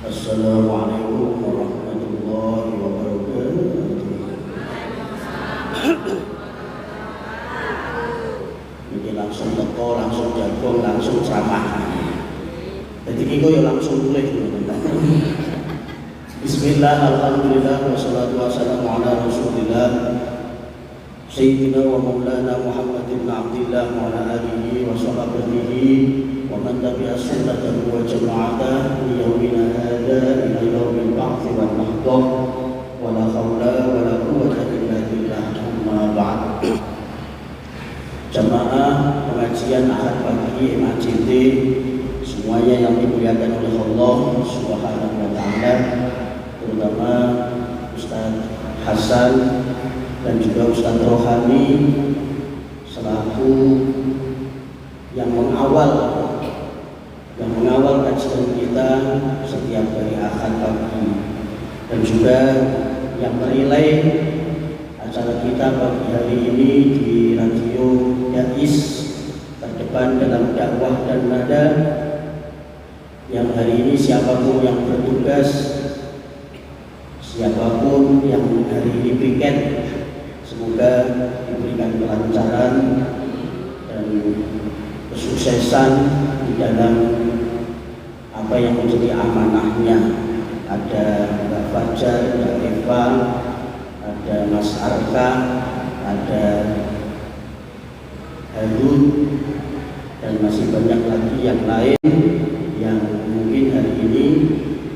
Assalamualaikum warahmatullahi wabarakatuh. Ini langsung teko, langsung jagung, langsung ceramah. Jadi kita ya langsung tulis. Bismillah, alhamdulillah, wassalatu wassalamu ala rasulillah Sayyidina wa maulana Muhammad ibn Abdillah wa ala alihi wa sahbihi wa man tabi'a sunnatahu wa jama'atahu li yawmina hadha ila yawmil ba'thi wal mahdah wa la hawla wa la quwwata illa billah amma ba'd. Jamaah pengajian Ahad pagi MACT semuanya yang dimuliakan oleh Allah Subhanahu wa taala, terutama Ustaz Hasan dan juga Ustaz Rohani selaku yang mengawal kajian kita setiap hari Ahad pagi, dan juga yang merilai acara kita pagi hari ini di radio Yais terdepan dalam dakwah dan nada, yang hari ini siapapun yang bertugas, siapapun yang hari ini piket, semoga diberikan kelancaran dan kesuksesan di dalam apa yang menjadi amanahnya. Ada Mbak Fajar, Mbak Eva, ada Mas Arka, ada Harun, dan masih banyak lagi yang lain yang mungkin hari ini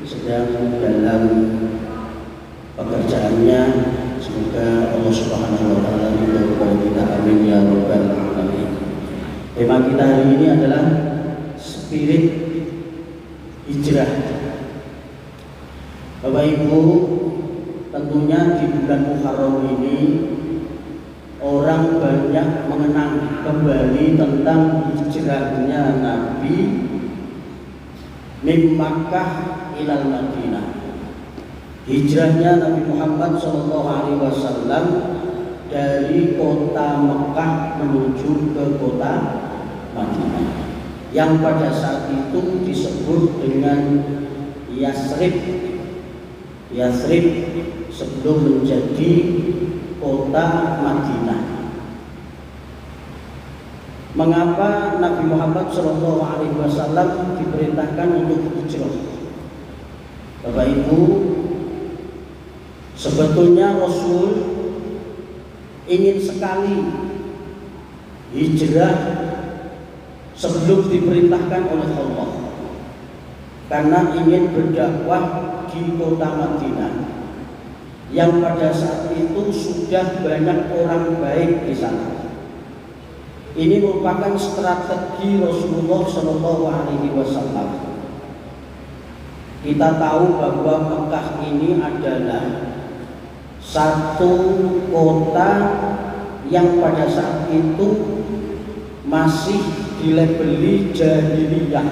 sedang dalam pekerjaannya. Semoga Allah Subhanahu wa taala ridho kita, amin ya rabbal alamin. Tema kita hari ini adalah spirit hijrah. Bapak Ibu, tentunya di bulan Muharram ini orang banyak mengenang kembali tentang hijrahnya Nabi min Makkah ilal Madinah. Hijrahnya Nabi Muhammad SAW dari kota Mekah menuju ke kota Madinah, yang pada saat itu disebut dengan Yasrib. Yasrib sebelum menjadi kota Madinah. Mengapa Nabi Muhammad SAW diperintahkan untuk hijrah? Bapak Ibu, sebetulnya Rasul ingin sekali hijrah sebelum diperintahkan oleh Allah, karena ingin berdakwah di kota Madinah yang pada saat itu sudah banyak orang baik di sana. Ini merupakan strategi Rasulullah SAW. Kita tahu bahwa Mekah ini adalah satu kota yang pada saat itu masih dilabeli jahiliyah.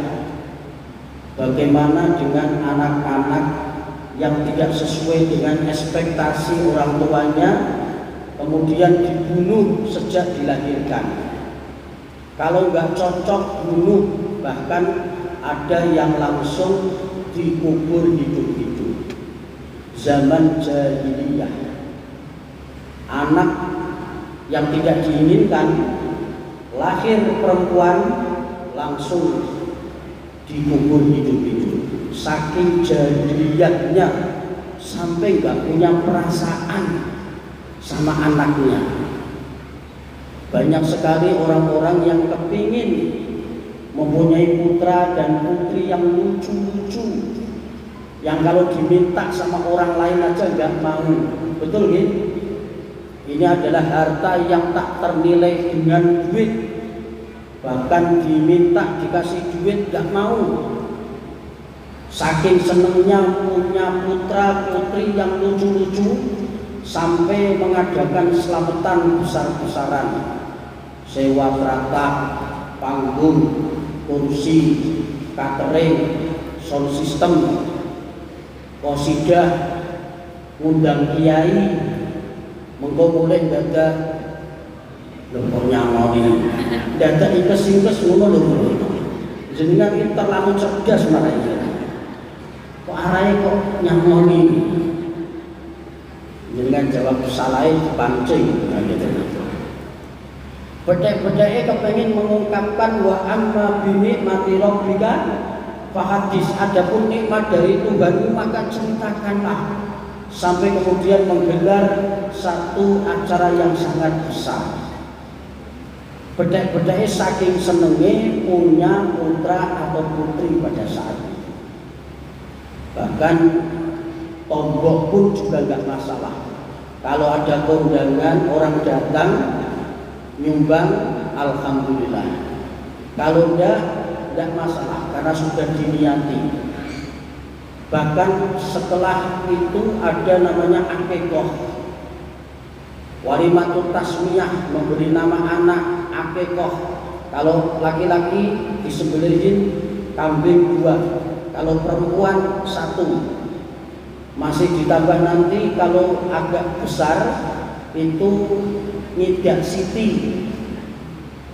Bagaimana dengan anak-anak yang tidak sesuai dengan ekspektasi orang tuanya, kemudian dibunuh sejak dilahirkan. Kalau nggak cocok bunuh, bahkan ada yang langsung dikubur hidup-hidup. Zaman jahiliyah, anak yang tidak diinginkan lahir perempuan langsung dikubur hidup-hidup. Saking jahiliyahnya sampai nggak punya perasaan sama anaknya. Banyak sekali orang-orang yang kepingin mempunyai putra dan putri yang lucu-lucu, yang kalau diminta sama orang lain aja nggak mau. Betul kan? Ini adalah harta yang tak ternilai dengan duit. Bahkan diminta dikasih duit nggak mau. Saking senengnya punya putra putri yang lucu-lucu, sampai mengadakan selamatan besar-besaran, sewa traktor, panggung, kursi, catering, sound system, qasidah, ngundang kiai, mengko mulai dadak lho nyamoni, dadak ikes-ikes ngono lho. Jenengan iki terlalu cerdas marane. Kok arahe kok nyamoni? Jenengan jawab salah dipancing gitu. Bedek-bedeke kepengin mengungkapkan wa amma bi nikmati rabbika fahadis, adapun nikmat dari Tuhanmu maka ceritakanlah, sampai kemudian menggelar satu acara yang sangat besar. Bedek-bedeknya saking senenge punya putra atau putri pada saat itu. Bahkan tombok pun juga nggak masalah. Kalau ada kondangan orang datang nyumbang, alhamdulillah. Kalau tidak masalah karena sudah diniati. Bahkan setelah itu ada namanya akikoh, walimatul tasmiyah, memberi nama anak, akikoh. Kalau laki-laki disembelihin kambing 2, kalau perempuan 1. Masih ditambah nanti kalau agak besar itu ngidak siti.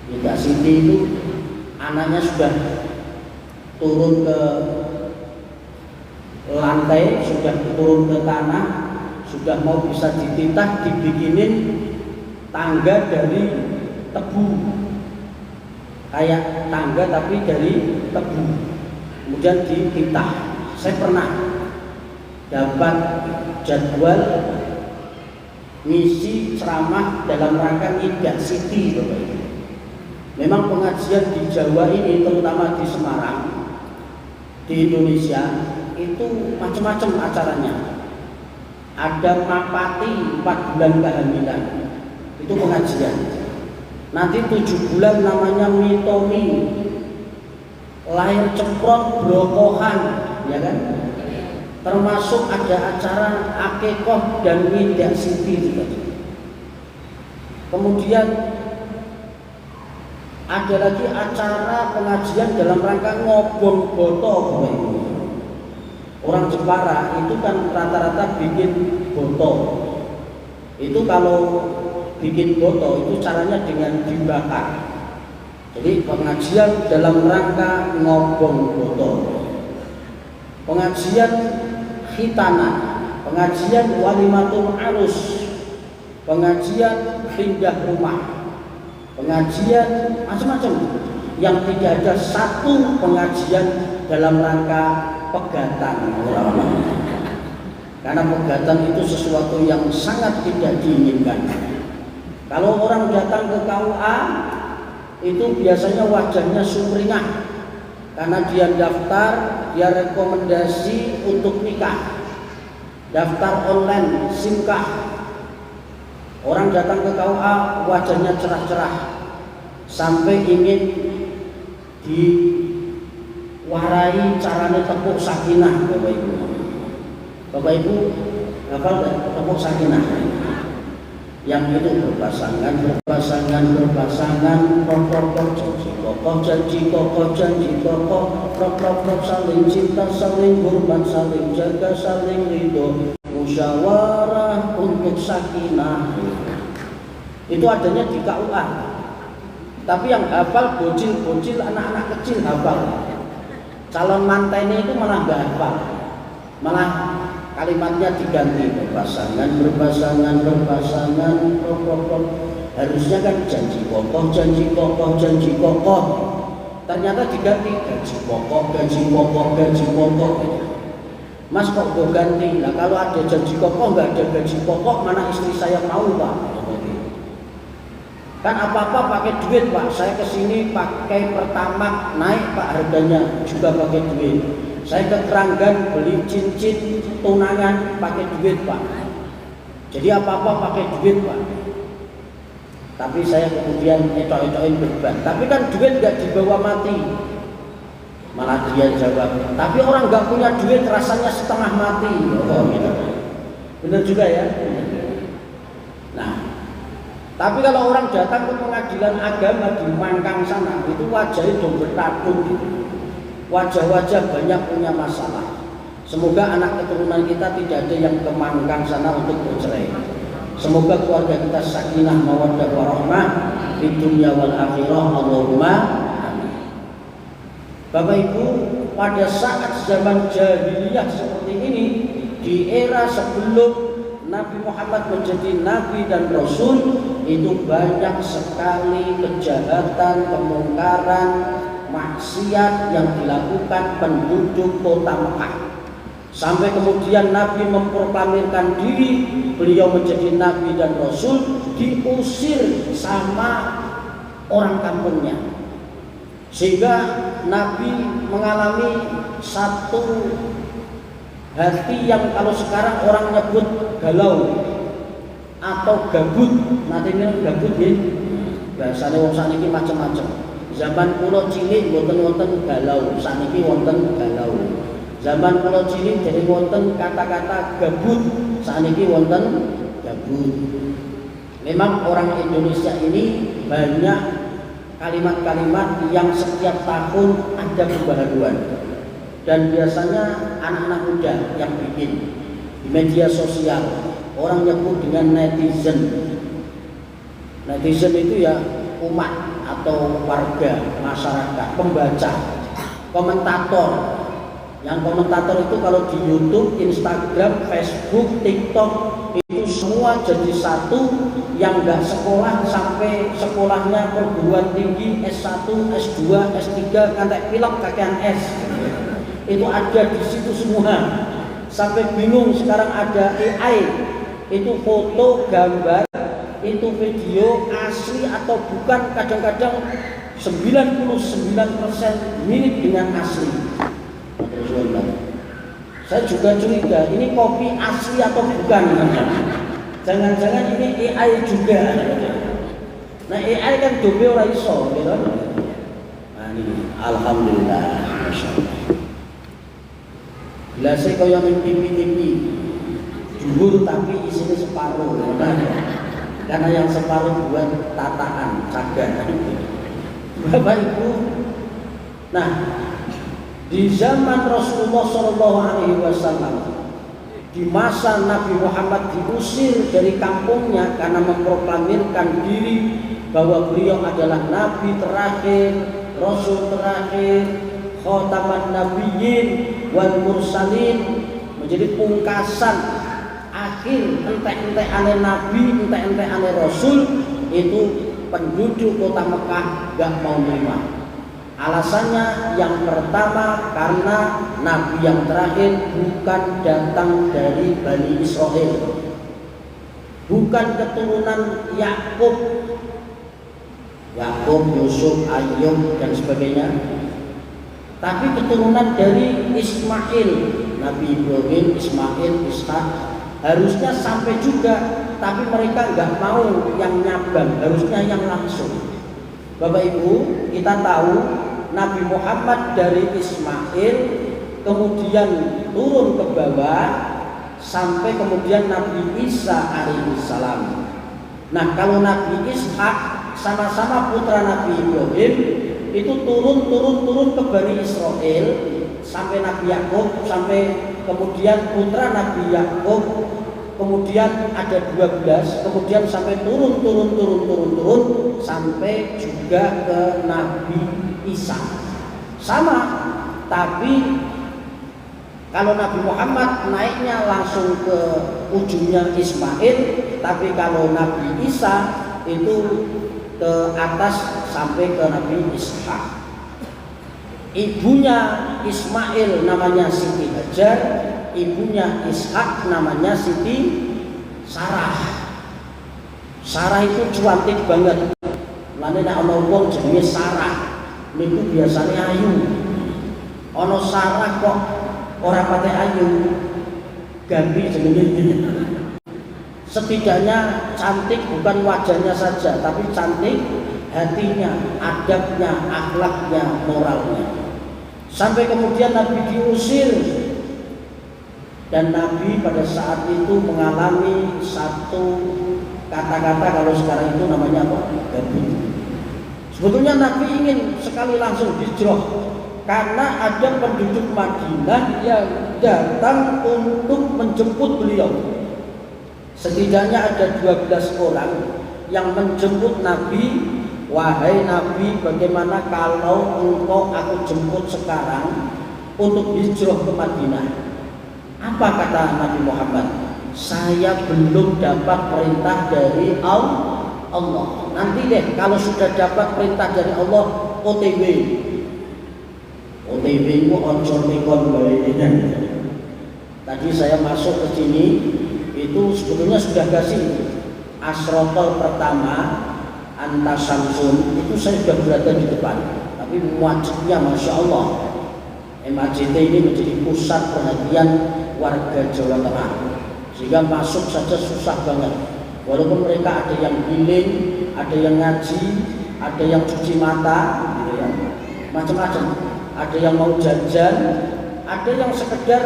Ngidak siti itu anaknya sudah turun ke lantai, sudah turun ke tanah, sudah mau bisa dititah, dibikinin tangga dari tebu, kayak tangga tapi dari tebu, kemudian dititah. Saya pernah dapat jadwal ngisi ceramah dalam rangka ngidak siti, Bapak Ibu. Memang pengajian di Jawa ini, terutama di Semarang, di Indonesia itu macam-macam acaranya. Ada mapati 4 bulan kehamilan, itu pengajian. Nanti 7 bulan namanya mitomi, lahir ceprot brokohan, ya kan? Termasuk ada acara akikoh dan ngidak siti juga. Kemudian ada lagi acara pengajian dalam rangka ngobong boto. Orang Jepara itu kan rata-rata bikin boto. Itu kalau bikin boto itu caranya dengan dibakar. Jadi pengajian dalam rangka ngobong boto, pengajian khitanan, pengajian walimatul arus, pengajian pindah rumah, pengajian macam-macam, yang tidak ada satu pengajian dalam rangka pegatan. Karena pegatan itu sesuatu yang sangat tidak diinginkan. Kalau orang datang ke KUA itu biasanya wajahnya sumringah, karena dia daftar, dia rekomendasi untuk nikah, daftar online, simkah. Orang datang ke KUA wajahnya cerah-cerah, sampai ingin diwarai caranya tepuk sakinah. Bapak Ibu, Bapak Ibu hafal tepuk sakinah? Yang itu berpasangan, janji kokoh, prok, saling cinta, saling hormat, saling jaga, saling ridho, musyawarah untuk sakinah. Itu adanya di KUA. Tapi yang hafal bocil-bocil, anak-anak kecil hafal. Calon mantannya itu malah nggak hafal, malah kalimatnya diganti berpasangan, prok. Harusnya kan janji kokoh. Ternyata diganti gaji pokok. Mas kok gue ganti? Nah kalau ada janji kokoh nggak ada gaji pokok, mana istri saya mau, Pak? Kan apa-apa pakai duit, Pak. Saya kesini pakai Pertamax, naik Pak harganya, juga pakai duit. Saya ke Keranggan beli cincin tunangan pakai duit, Pak. Jadi apa-apa pakai duit, Pak. Tapi saya kemudian etok-etokin beban. Tapi kan duit nggak dibawa mati. Malah dia jawab, tapi orang nggak punya duit rasanya setengah mati. Oh gitu. Benar juga ya. Nah, tapi kalau orang datang ke pengadilan agama di Mangkang sana, itu wajahnya udah bertadung gitu. Wajah-wajah banyak punya masalah. Semoga anak keturunan kita tidak ada yang ke Mangkang sana untuk bercerai. Semoga keluarga kita sakinah mawaddah warahmah di dunia wal akhirah. Allahumma amin. Bapak Ibu, pada saat zaman jahiliyah seperti ini, di era sebelum Nabi Muhammad menjadi Nabi dan Rasul, itu banyak sekali kejahatan, kemungkaran, maksiat yang dilakukan penduduk kota Mekah. Sampai kemudian Nabi memproklamirkan diri, beliau menjadi Nabi dan Rasul, diusir sama orang kampungnya. Sehingga Nabi mengalami satu hati yang kalau sekarang orang nyebut galau atau gabut. Nanti ini gabut ya, bahasanya wong saniki macam-macam. Zaman kula cilik wonten galau, saniki wonten galau. Zaman kula cilik jadi wonten kata-kata gabut, saniki wonten gabut. Memang orang Indonesia ini banyak kalimat-kalimat yang setiap tahun ada pembaharuan. Dan biasanya anak-anak muda yang bikin di media sosial, orang nyebut dengan netizen. Netizen itu ya umat atau warga masyarakat, pembaca, komentator. Yang komentator itu kalau di YouTube, Instagram, Facebook, TikTok itu semua jadi satu. Yang nggak sekolah sampai sekolahnya perguruan tinggi S1, S2, S3, kantek pilek kakean S. Itu ada di situ semua. Sampai bingung sekarang ada AI. Itu foto, gambar, itu video asli atau bukan, kadang-kadang 99% mirip dengan asli. Saya juga curiga, ini kopi asli atau bukan? Jangan-jangan ini AI juga. Nah, AI kan dobe ora iso, gitu. Nah, ini alhamdulillah, masyaallah. Gelasnya kaya ning TV, jujur tapi isinya separuh. Karena yang separuh buat tataan, cagar. Bapak Ibu, nah di zaman Rasulullah SAW, di masa Nabi Muhammad diusir dari kampungnya karena memproklamirkan diri bahwa beliau adalah Nabi terakhir, Rasul terakhir, khataman nabiyyin wal mursalin, menjadi pungkasan akhir entek-entek ane Nabi, entek-entek ane Rasul. Itu penduduk kota Mekah gak mau terima. Alasannya yang pertama karena Nabi yang terakhir bukan datang dari Bani Israel, bukan keturunan Yakub, Yusuf, Ayub dan sebagainya, tapi keturunan dari Ismail, Nabi Ibrahim, Ismail, Ishak. Harusnya sampai juga, tapi mereka nggak mau yang nyabang, harusnya yang langsung. Bapak Ibu, kita tahu Nabi Muhammad dari Ismail kemudian turun ke bawah sampai kemudian Nabi Isa alaihissalam. Nah, kalau Nabi Ishak sama-sama putra Nabi Ibrahim itu turun ke Bani Israel sampai Nabi Yakub, sampai kemudian putra Nabi Yakub, kemudian ada 12, kemudian sampai turun sampai juga ke Nabi Isa. Sama, tapi kalau Nabi Muhammad naiknya langsung ke ujungnya Ismail, tapi kalau Nabi Isa itu ke atas sampai ke Nabi Ishak. Ibunya Ismail namanya Siti Hajar, ibunya Ishak namanya Siti Sarah. Sarah itu cantik banget. Lane nek ana wong jenenge Sarah niku biasanya ayu. Ana Sarah kok ora pate ayu, ganti jenenge. Setidaknya cantik bukan wajahnya saja, tapi cantik hatinya, adabnya, akhlaknya, moralnya. Sampai kemudian Nabi diusir Dan Nabi pada saat itu mengalami satu kata-kata, kalau sekarang itu namanya apa? Gabut. Sebetulnya Nabi ingin sekali langsung hijrah, karena ada penduduk Madinah yang datang untuk menjemput beliau. Setidaknya ada 12 orang yang menjemput Nabi. Wahai Nabi, bagaimana kalau engkau aku jemput sekarang untuk hijrah ke Madinah? Apa kata Nabi Muhammad? Saya belum dapat perintah dari Allah. Nanti deh kalau sudah dapat perintah dari Allah, OTW itu oncor tekon baiknya. Tadi saya masuk ke sini itu sebetulnya sudah kasih asrotol pertama Antasamsun itu saya sudah berada di depan, tapi wajibnya Masya Allah MAJT ini menjadi pusat perhatian warga Jawa Tengah, sehingga masuk saja susah banget. Walaupun mereka ada yang healing, ada yang ngaji, ada yang cuci mata, gitu ya, macam-macam. Ada yang mau jajan, ada yang sekedar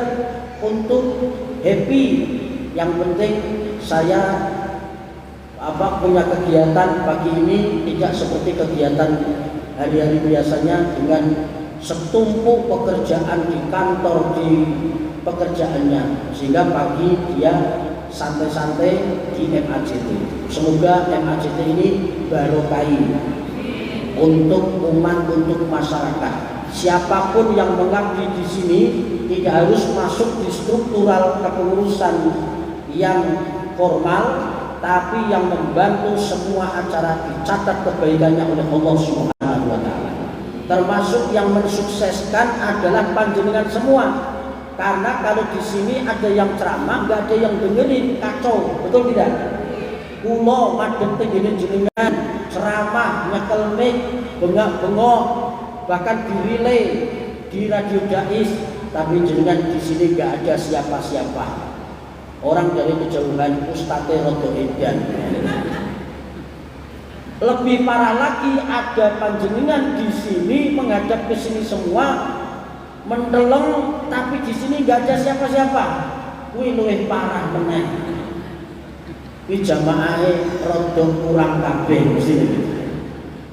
untuk happy. Yang penting saya punya kegiatan pagi ini tidak seperti kegiatan hari-hari biasanya dengan setumpuk pekerjaan di kantor, di pekerjaannya, sehingga pagi dia santai-santai di MAJT. Semoga MAJT ini barokai untuk umat, untuk masyarakat. Siapapun yang mengabdi di sini tidak harus masuk di struktural kepengurusan yang formal, tapi yang membantu semua acara dicatat kebaikannya oleh Allah Subhanahu wa Ta'ala. Termasuk yang mensukseskan adalah panjenengan semua. Karena kalau di sini ada yang ceramah, nggak ada yang dengerin, kacau, betul tidak? Kulo madem tenggene jenengan ceramah, nyekel mic, bengak-bengok, bahkan dirilai di radio Dais, tapi jenengan di sini nggak ada siapa-siapa. Orang dari kejauhan Ustadz Rodo Edan. Lebih parah lagi, ada panjenengan di sini menghadap ke sini semua mendeleng, tapi di sini nggak ada siapa-siapa. Kuwi luwih parah meneh. Kuwi jamaahe rada kurang kabeh sini.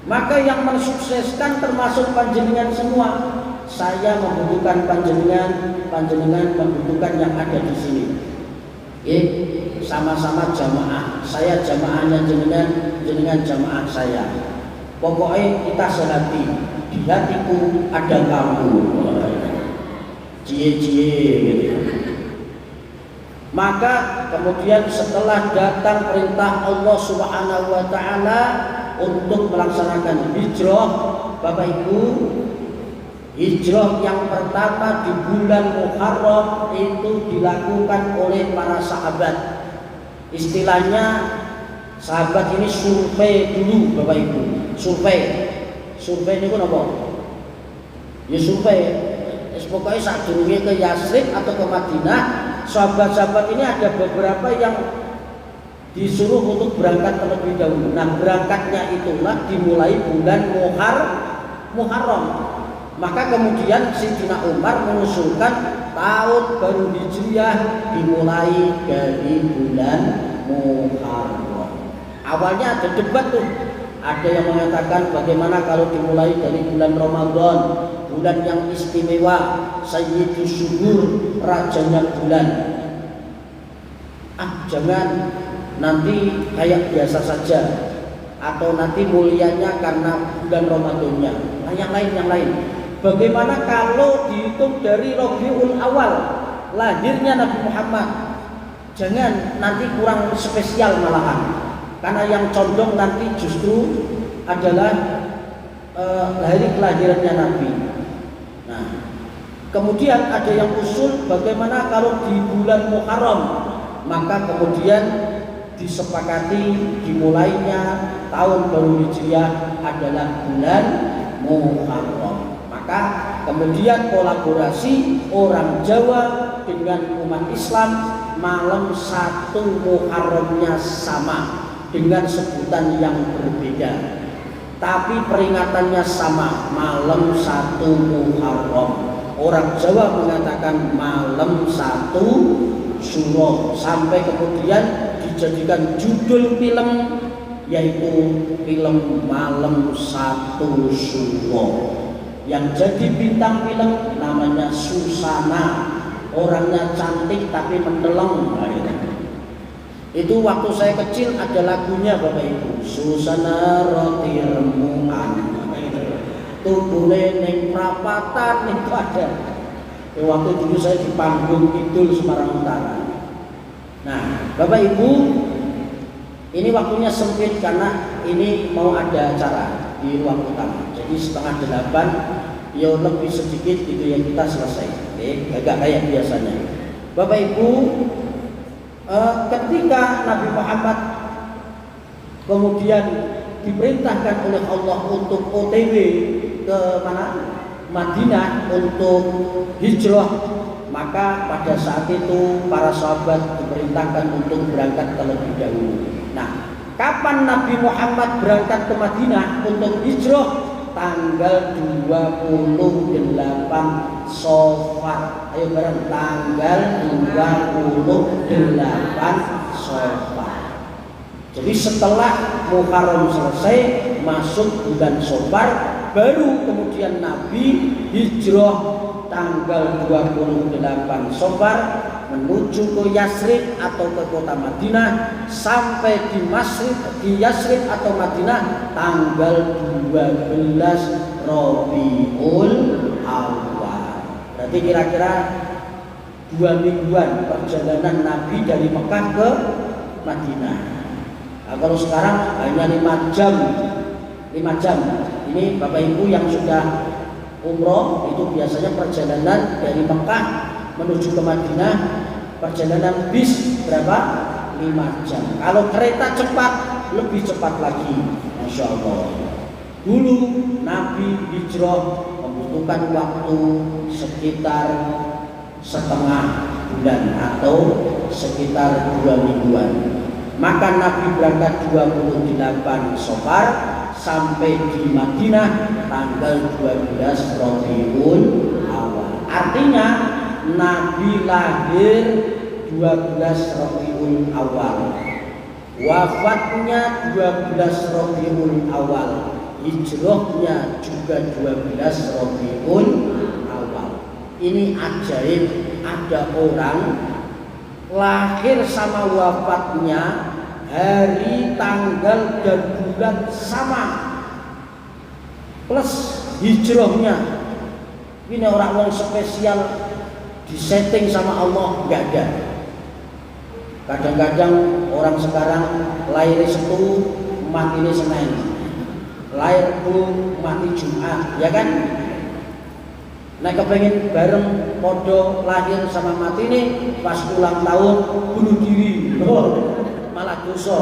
Maka yang mensukseskan termasuk panjenengan semua. Saya membutuhkan panjenengan, panjenengan membutuhkan yang ada di sini. Sama-sama jamaah. Saya jamaahnya jenengan, jenengan jamaah saya. Pokoknya kita sehati. Di hatiku ada kamu. Cie-cie gitu. Maka kemudian setelah datang perintah Allah Subhanahu wa Ta'ala untuk melaksanakan hijrah, Bapak Ibu, hijrah yang pertama di bulan Muharram itu dilakukan oleh para sahabat. Istilahnya sahabat ini survei dulu, Bapak Ibu. Survei ini apa? Ya survei. Pokoknya saat durungnya ke Yasrib atau ke Madinah, sahabat-sahabat ini ada beberapa yang disuruh untuk berangkat terlebih dahulu. Nah, berangkatnya itulah dimulai bulan Muharram. Maka kemudian Sayyidina Umar mengusulkan tahun baru Hijriah dimulai dari bulan Muharram. Awalnya ada debat tuh. Ada yang mengatakan bagaimana kalau dimulai dari bulan Ramadan, bulan yang istimewa, Sayyidus Syuhur, rajanya bulan. Jangan nanti kayak biasa saja, atau nanti mulianya karena bulan Ramadannya. Nah, yang lain. Bagaimana kalau dihitung dari Rabiul Awal, lahirnya Nabi Muhammad? Jangan, nanti kurang spesial malahan. Karena yang condong nanti justru adalah hari kelahirannya Nabi. Nah, kemudian ada yang usul bagaimana kalau di bulan Muharram, maka kemudian disepakati dimulainya tahun baru Hijriah adalah bulan Muharram. Maka kemudian kolaborasi orang Jawa dengan umat Islam, malam 1 Muharramnya sama dengan sebutan yang berbeda, tapi peringatannya sama, malam 1 Muharram. Orang Jawa mengatakan malam satu suro, sampai kemudian dijadikan judul film, yaitu film Malam Satu Suro. Yang jadi bintang film namanya Susana, orangnya cantik tapi mendeleng. Itu waktu saya kecil ada lagunya Bapak Ibu, Susana roti remuan, tubuhnya ning prapatan itu ada. Waktu dulu saya di panggung Kidul Semarang Utara. Nah Bapak Ibu, ini waktunya sempit karena ini mau ada acara di ruang utama. Jadi 7:30 ya lebih sedikit gitu yang kita selesai. Agak kayak biasanya. Bapak Ibu, ketika Nabi Muhammad kemudian diperintahkan oleh Allah untuk OTW ke mana? Madinah untuk hijrah, maka pada saat itu para sahabat diperintahkan untuk berangkat terlebih dahulu. Nah, kapan Nabi Muhammad berangkat ke Madinah untuk hijrah? Tanggal 28 Safar. Ayo bareng, tanggal 28 Safar. Jadi setelah Muharram selesai, masuk bulan Safar, baru kemudian Nabi hijrah tanggal 28 Safar menuju ke Yasrib atau ke kota Madinah, sampai di Yasrib atau Madinah tanggal 12 Rabiul Awal. Berarti kira-kira 2 mingguan perjalanan Nabi dari Mekah ke Madinah. Nah, kalau sekarang hanya 5 jam. Ini Bapak Ibu yang sudah umroh, itu biasanya perjalanan dari Mekah menuju ke Madinah, perjalanan bis berapa? 5 jam. Kalau kereta cepat lebih cepat lagi, Masya Allah. Dulu Nabi hijrah membutuhkan waktu sekitar setengah bulan atau sekitar 2 mingguan. Maka Nabi berangkat 28 Safar sampai di Madinah tanggal 12 Rabiul Awal. Artinya Nabi lahir 12 Rabiul Awal, wafatnya 12 Rabiul Awal, hijrahnya juga 12 Rabiul Awal. Ini ajaib, ada orang lahir sama wafatnya hari, tanggal, dan bulan sama, plus hijrahnya. Ini orang spesial disetting sama Allah, nggak ada. Kadang-kadang orang sekarang lahir Sabtu, mati Senin, lahir Bu, mati Jumat, ya kan? Nah kepengen bareng podo lahir sama mati nih, pas ulang tahun bunuh diri, malah dosa.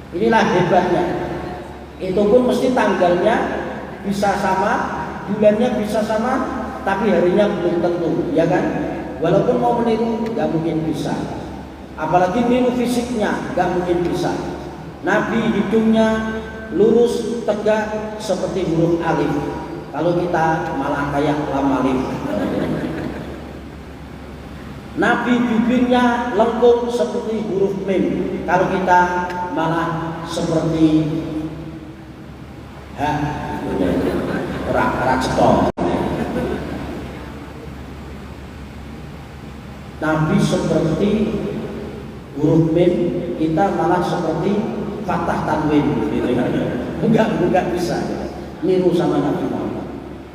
Inilah hebatnya. Itu pun mesti tanggalnya bisa sama, bulannya bisa sama, tapi harinya belum tentu, ya kan? Walaupun mau meniru, nggak mungkin bisa. Apalagi niru fisiknya, nggak mungkin bisa. Nabi hidungnya lurus, tegak seperti huruf alif. Kalau kita malah kayak lam alif. Nabi bibirnya lengkung seperti huruf mim. Kalau kita malah seperti ha, rak cetok. Nabi seperti huruf mim, kita malah seperti fathah tanwin. Enggak bisa niru sama Nabi Muhammad.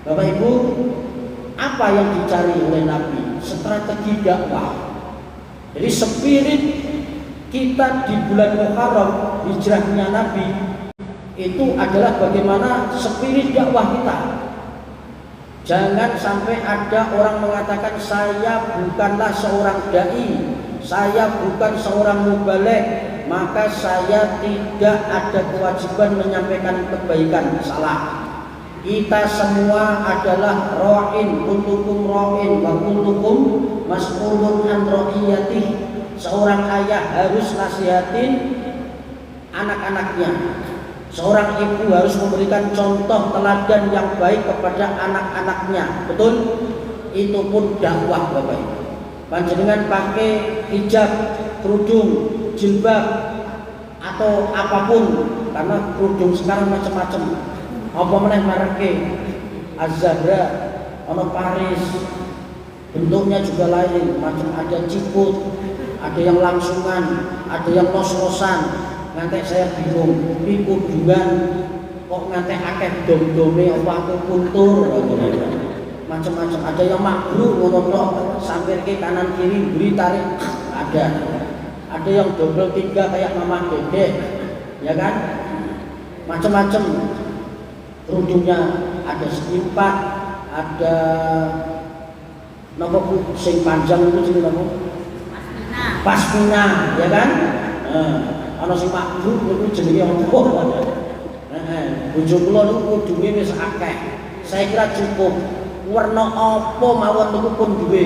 Bapak Ibu, apa yang dicari oleh Nabi? Strategi dakwah. Jadi spirit kita di bulan Muharram, hijrahnya Nabi, itu adalah bagaimana spirit dakwah kita. Jangan sampai ada orang mengatakan saya bukanlah seorang dai, saya bukan seorang mubaligh, maka saya tidak ada kewajiban menyampaikan kebaikan. Salah. Kita semua adalah ra'in, kuntukum ra'in wa kuntukum mas'ulun an ra'iyatih. Seorang ayah harus nasihatin anak-anaknya. Seorang ibu harus memberikan contoh teladan yang baik kepada anak-anaknya. Betul? Itu pun dakwah Bapak Ibu. Panjenengan pakai hijab, kerudung, jilbab atau apapun, karena kerudung sekarang macam-macam. Apa meneh mereke Az-Zahra, ono Paris, bentuknya juga lain, macam ada ciput, ada yang langsungan, ada yang los-losan. Ngantek saya bingung, ini kudungan kok ngantek akeh dom-dome apa aku kultur, macam-macam. Ada yang makruh ngono sampai ke kanan kiri beri tarik, ada yang double 3 kayak Mama Dede, ya kan, macam-macam. Kerudungnya ada setimpat, ada nopo sing panjang itu jenenge nopo? Pasmina, ya kan? Ana sing makruh niku jenenge apa? Bojo kula niku kudunge wis akeh. Saya kira cukup. Werna apa mawon niku pun duwe.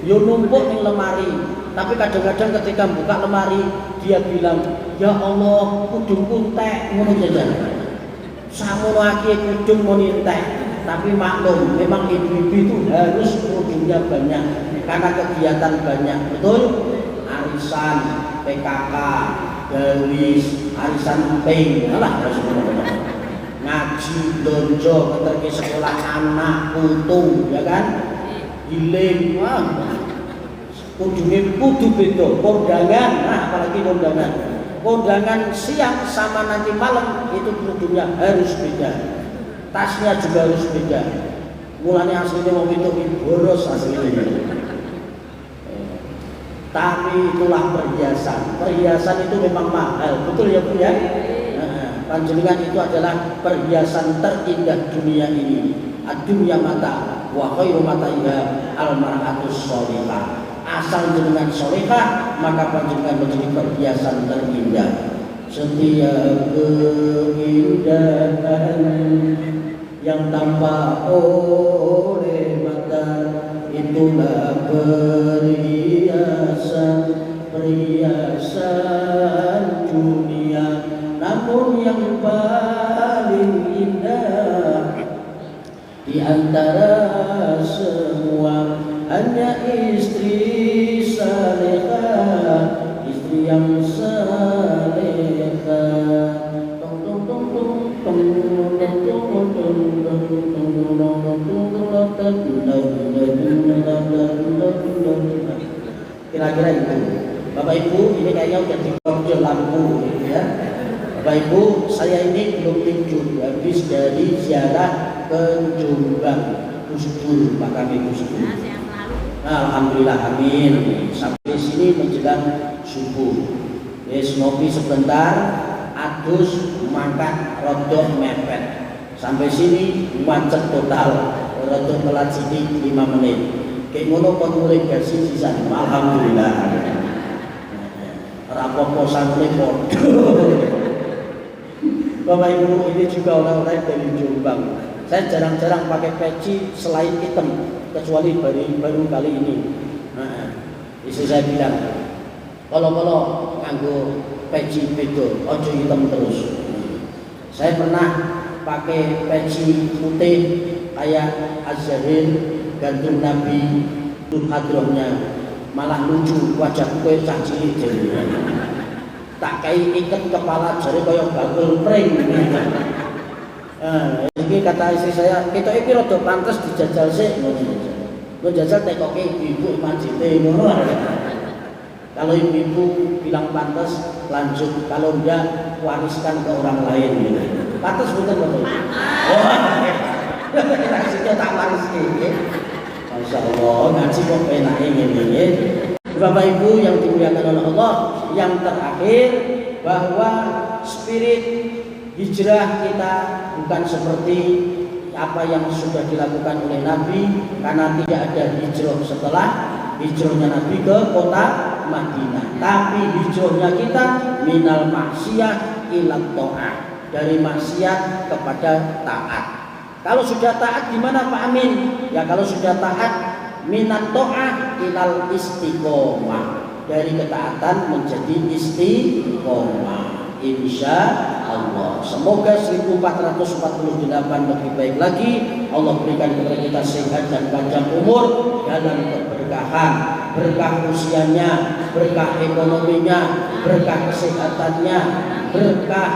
Ya numpuk ning lemari. Tapi kadang-kadang ketika buka lemari dia bilang, "Ya Allah, kudungku entek." Ngono jajan. Samono akeh kudung mun entek. Tapi maklum, memang ibu-ibu itu harus kudungnya banyak karena kegiatan banyak. Betul? Arisan, PKK, garis, arisan ping, alah ngaji, donjo, keterke sekolah anak, putu, ya kan? Giling, kudune kudu beda, kondangan, apalagi kondangan siang sama nanti malam itu kudungnya harus beda, tasnya juga harus beda. Mulane aslinya mau itu boros aslinya. Tapi itulah perhiasan itu memang mahal, betul ya Bu ya? Panjenengan itu adalah perhiasan terindah dunia ini. Ad-dunya mata wa khairu mataiha al-mar'atus sholihah. Asal jenengan sholihah, maka panjenengan menjadi perhiasan terindah. Setiap keindahan yang tampak oleh mata, itulah perhiasan dunia. Namun yang paling indah di antara semua hanya istri salehah, istri yang salehah. Kira-kira itu. Bapak Ibu, ini kayaknya udah dikorjol lampu ya. Bapak Ibu, saya ini belum tidur habis dari ziarah ke Jombang, Gus Dur, makam Gus Dur. Alhamdulillah, amin. Sampai sini menjelang subuh. Wis ngopi sebentar, adus mangkat rodok mepet. Sampai sini macet total, rodok telat sini 5 menit. Kayak ngono kon mulai gaji sisan. Alhamdulillah. Rapopo santri podo. Bapak Ibu, ini juga orang-orang dari Jombang. Saya jarang-jarang pakai peci selain hitam, kecuali baru kali ini. Istri saya bilang, kalau nganggo peci beda, ojo hitam terus. Saya pernah pakai peci putih kayak Az-Zahir, gantung Nabi, hadrohnya malah lucu, wajahku kayak cah cilik jadi. Tak kayak ikat kepala jari kayak bakul pring. Ini kata istri saya, kita ini rada pantes dijajal sih. Lo jajal tekoke ibu majite ngono. Kalau ibu bilang pantes, lanjut. Kalau enggak, wariskan ke orang lain. Pantes betul betul. Oh, kita tak waris ini. Masya Allah, ngaji kok enak ini. Bapak Ibu yang dimuliakan oleh Allah, yang terakhir bahwa spirit hijrah kita bukan seperti apa yang sudah dilakukan oleh Nabi, karena tidak ada hijrah setelah hijrahnya Nabi ke kota Madinah. Tapi hijrahnya kita minal maksiyah ilat ta'ah, dari maksiat kepada taat. Kalau sudah taat gimana Pak Amin? Ya kalau sudah taat minat ta'ah ilal istiqomah, dari ketaatan menjadi istiqomah. Insya Allah. Semoga 1448 lebih baik lagi. Allah berikan kepada kita sehat dan panjang umur dalam keberkahan, berkah usianya, berkah ekonominya, berkah kesehatannya, berkah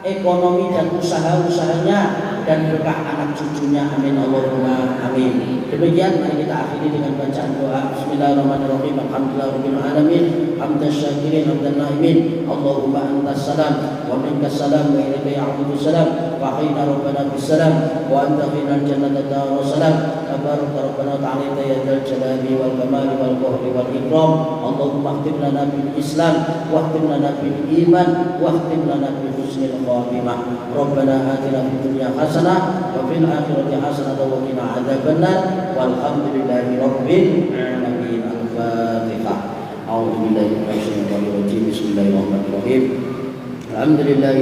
ekonomi dan usaha-usahanya, dan berkah anak cucunya. Amin Allahumma amin. Demikian mari kita akhiri dengan bacaan doa. Bismillahirrahmanirrahim. Alhamdulillahirabbil alamin. Hamdan syakirin hamdan naimin. Allahumma antas salam wa minkas salam wa ilaika ya'udu salam. Wa hayna rabbana bis salam wa anta qina jannata dar salam. Tabarak rabbana ta'ala ya dzal jalali wal kamali wal qahri wal ikram. Allahumma khtim lana bil islam wa khtim lana bil iman wa khtim lana bi husnil khatimah. Rabbana atina fid dunya hasanah wa fil akhirati hasanah wa qina adzabannar. Walhamdulillahi rabbil alamin. Al-Fatihah. A'udzu billahi minasyaitonir rajim. Bismillahirrahmanirrahim. Alhamdulillahi